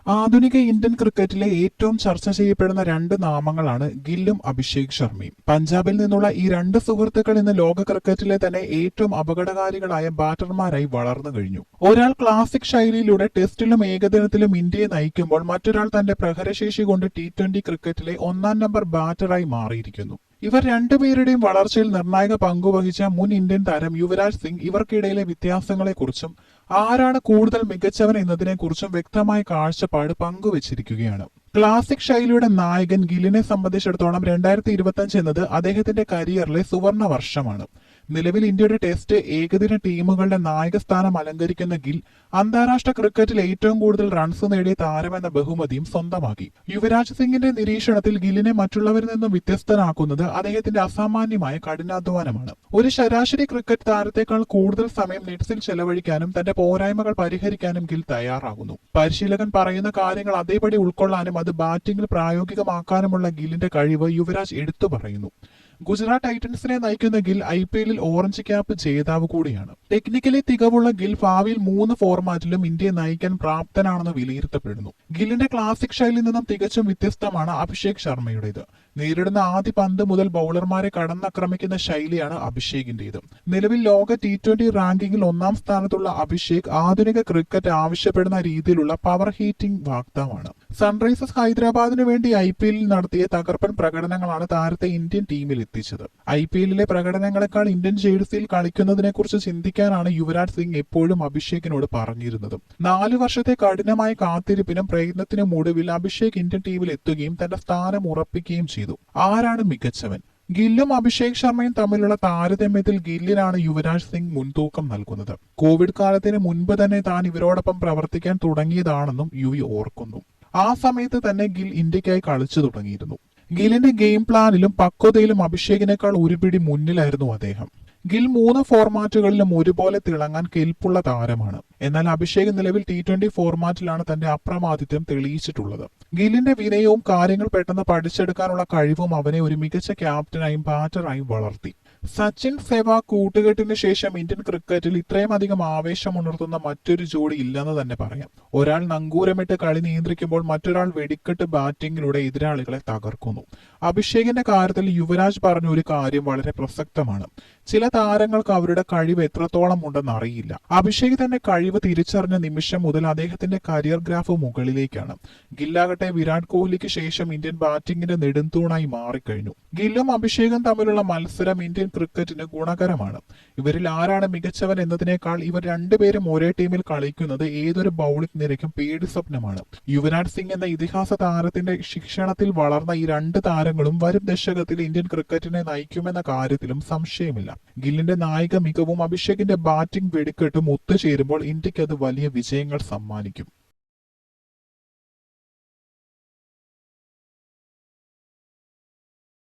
ആധുനിക ഇന്ത്യൻ ക്രിക്കറ്റിലെ ഏറ്റവും ചർച്ച ചെയ്യപ്പെടുന്ന രണ്ട് നാമങ്ങളാണ് ഗില്ലും അഭിഷേക് ശർമ്മയും. പഞ്ചാബിൽ നിന്നുള്ള ഈ രണ്ട് സുഹൃത്തുക്കൾ ഇന്ന് ലോക ക്രിക്കറ്റിലെ തന്നെ ഏറ്റവും അപകടകാരികളായ ബാറ്റർമാരായി വളർന്നു കഴിഞ്ഞു. ഒരാൾ ക്ലാസിക് ശൈലിയിലൂടെ ടെസ്റ്റിലും ഏകദിനത്തിലും ഇന്ത്യയെ നയിക്കുമ്പോൾ മറ്റൊരാൾ തന്റെ പ്രഹരശേഷി കൊണ്ട് T20 ക്രിക്കറ്റിലെ ഒന്നാം നമ്പർ ബാറ്ററായി മാറിയിരിക്കുന്നു. ഇവർ രണ്ടുപേരുടെയും വളർച്ചയിൽ നിർണായക പങ്കുവഹിച്ച മുൻ ഇന്ത്യൻ താരം യുവരാജ് സിംഗ് ഇവർക്കിടയിലെ വ്യത്യാസങ്ങളെക്കുറിച്ചും ആരാണ് കൂടുതൽ മികച്ചവൻ എന്നതിനെക്കുറിച്ചും വ്യക്തമായ കാഴ്ചപ്പാട് പങ്കുവച്ചിരിക്കുകയാണ്. ക്ലാസിക് ശൈലിയുടെ നായകൻ ഗില്ലിനെ സംബന്ധിച്ചിടത്തോളം 2025 എന്നത് അദ്ദേഹത്തിന്റെ കരിയറിലെ സുവർണ വർഷമാണ്. നിലവിൽ ഇന്ത്യയുടെ ടെസ്റ്റ് ഏകദിന ടീമുകളുടെ നായകസ്ഥാനം അലങ്കരിക്കുന്ന ഗിൽ അന്താരാഷ്ട്ര ക്രിക്കറ്റിൽ ഏറ്റവും കൂടുതൽ റൺസ് നേടിയ താരമെന്ന ബഹുമതിയും സ്വന്തമാക്കി. യുവരാജ് സിംഗിന്റെ നിരീക്ഷണത്തിൽ ഗില്ലിനെ മറ്റുള്ളവരിൽ നിന്നും വ്യത്യസ്തനാക്കുന്നത് അദ്ദേഹത്തിന്റെ അസാമാന്യമായ കഠിനാധ്വാനമാണ്. ഒരു ശരാശരി ക്രിക്കറ്റ് താരത്തെക്കാൾ കൂടുതൽ സമയം നെറ്റ്സിൽ ചെലവഴിക്കാനും തന്റെ പോരായ്മകൾ പരിഹരിക്കാനും ഗിൽ തയ്യാറാകുന്നു. പരിശീലകൻ പറയുന്ന കാര്യങ്ങൾ അതേപടി ഉൾക്കൊള്ളാനും അത് ബാറ്റിംഗിൽ പ്രായോഗികമാക്കാനുമുള്ള ഗില്ലിന്റെ കഴിവ് യുവരാജ് എടുത്തു പറയുന്നു. ഗുജറാത്ത് ടൈറ്റൻസിനെ നയിക്കുന്ന ഗിൽ IPL-ൽ ഓറഞ്ച് ക്യാപ്പ് ജേതാവ് കൂടിയാണ്. ടെക്നിക്കലി തികവുള്ള ഗിൽ ഭാവിയിൽ 3 ഫോർമാറ്റിലും ഇന്ത്യയെ നയിക്കാൻ പ്രാപ്തനാണെന്ന് വിലയിരുത്തപ്പെടുന്നു. ഗില്ലിന്റെ ക്ലാസിക് ശൈലിയിൽ നിന്നും തികച്ചും വ്യത്യസ്തമാണ് അഭിഷേക് ശർമ്മയുടേത്. നേരിടുന്ന ആദ്യ പന്ത് മുതൽ ബൌളർമാരെ കടന്നാക്രമിക്കുന്ന ശൈലിയാണ് അഭിഷേകിന്റേത്. നിലവിൽ ലോക T20 റാങ്കിങ്ങിൽ 1-ാം സ്ഥാനത്തുള്ള അഭിഷേക് ആധുനിക ക്രിക്കറ്റ് ആവശ്യപ്പെടുന്ന രീതിയിലുള്ള പവർ ഹീറ്റിംഗ് വാക്താവാണ്. സൺറൈസേഴ്സ് ഹൈദരാബാദിനു വേണ്ടി IPL-ൽ നടത്തിയ തകർപ്പൻ പ്രകടനങ്ങളാണ് താരത്തെ ഇന്ത്യൻ ടീമിൽ എത്തിച്ചത്. IPL-ലെ പ്രകടനങ്ങളെക്കാൾ ഇന്ത്യൻ ജേഴ്സിയിൽ കളിക്കുന്നതിനെക്കുറിച്ച് ചിന്തിക്കാനാണ് യുവരാജ് സിംഗ് എപ്പോഴും അഭിഷേകിനോട് പറഞ്ഞിരുന്നത്. 4 വർഷത്തെ കഠിനമായ കാത്തിരിപ്പിനും പ്രയത്നത്തിനും ഒടുവിൽ അഭിഷേക് ഇന്ത്യൻ ടീമിൽ എത്തുകയും തന്റെ സ്ഥാനം ഉറപ്പിക്കുകയും ചെയ്തു. ആരാണ് മികച്ചവൻ? ഗില്ലും അഭിഷേക് ശർമ്മയും തമ്മിലുള്ള താരതമ്യത്തിൽ ഗില്ലിനാണ് യുവരാജ് സിംഗ് മുൻതൂക്കം നൽകുന്നത്. കോവിഡ് കാലത്തിന് മുൻപ് തന്നെ താൻ ഇവരോടൊപ്പം പ്രവർത്തിക്കാൻ തുടങ്ങിയതാണെന്നും യുവി ഓർക്കുന്നു. ആ സമയത്ത് തന്നെ ഗിൽ ഇന്ത്യക്കായി കളിച്ചു തുടങ്ങിയിരുന്നു. ഗില്ലിന്റെ ഗെയിം പ്ലാനിലും പക്വതയിലും അഭിഷേകിനേക്കാൾ ഒരുപിടി മുന്നിലായിരുന്നു അദ്ദേഹം. ഗിൽ 3 ഫോർമാറ്റുകളിലും ഒരുപോലെ തിളങ്ങാൻ കെൽപ്പുള്ള താരമാണ്. എന്നാൽ അഭിഷേക് നിലവിൽ T20 ഫോർമാറ്റിലാണ് തന്റെ അപ്രമാദിത്വം തെളിയിച്ചിട്ടുള്ളത്. ഗില്ലിന്റെ വിനയവും കാര്യങ്ങൾ പെട്ടെന്ന് പഠിച്ചെടുക്കാനുള്ള കഴിവും അവനെ ഒരു മികച്ച ക്യാപ്റ്റനായും ബാറ്ററായും വളർത്തി. സച്ചിൻ സെവാഗ് കൂട്ടുകെട്ടിന് ശേഷം ഇന്ത്യൻ ക്രിക്കറ്റിൽ ഇത്രയും അധികം ആവേശമുണർത്തുന്ന മറ്റൊരു ജോഡി ഇല്ലെന്ന് തന്നെ പറയാം. ഒരാൾ നങ്കൂരമിട്ട് കളി നിയന്ത്രിക്കുമ്പോൾ മറ്റൊരാൾ വെടിക്കെട്ട് ബാറ്റിംഗിലൂടെ എതിരാളികളെ തകർക്കുന്നു. അഭിഷേകിന്റെ കാര്യത്തിൽ യുവരാജ് പറഞ്ഞ ഒരു കാര്യം വളരെ പ്രസക്തമാണ്. ചില താരങ്ങൾക്ക് അവരുടെ കഴിവ് എത്രത്തോളം ഉണ്ടെന്ന് അറിയില്ല. അഭിഷേക് തന്റെ കഴിവ് തിരിച്ചറിഞ്ഞ നിമിഷം മുതൽ അദ്ദേഹത്തിന്റെ കരിയർ ഗ്രാഫ് മുകളിലേക്കാണ്. ഗില്ലാകട്ടെ വിരാട് കോഹ്ലിക്ക് ശേഷം ഇന്ത്യൻ ബാറ്റിംഗിന്റെ നെടുന്തൂണായി മാറിക്കഴിഞ്ഞു. ഗില്ലും അഭിഷേകും തമ്മിലുള്ള മത്സരം ഇന്ത്യൻ ക്രിക്കറ്റിന് ഗുണകരമാണ്. ഇവരിൽ ആരാണ് മികച്ചവൻ എന്നതിനേക്കാൾ ഇവർ രണ്ടുപേരും ഒരേ ടീമിൽ കളിക്കുന്നത് ഏതൊരു ബൌളിംഗ് നിരയ്ക്കും പേടി സ്വപ്നമാണ്. യുവരാജ് സിംഗ് എന്ന ഇതിഹാസ താരത്തിന്റെ ശിക്ഷണത്തിൽ വളർന്ന ഈ രണ്ട് താരങ്ങളും വരും ദശകത്തിൽ ഇന്ത്യൻ ക്രിക്കറ്റിനെ നയിക്കുമെന്ന കാര്യത്തിലും സംശയമില്ല. ഗില്ലിന്റെ നായിക മികവും അഭിഷേകിന്റെ ബാറ്റിംഗ് വെടിക്കെട്ടും ഒത്തുചേരുമ്പോൾ ഇന്ത്യക്ക് അത് വലിയ വിജയങ്ങൾ സമ്മാനിക്കും.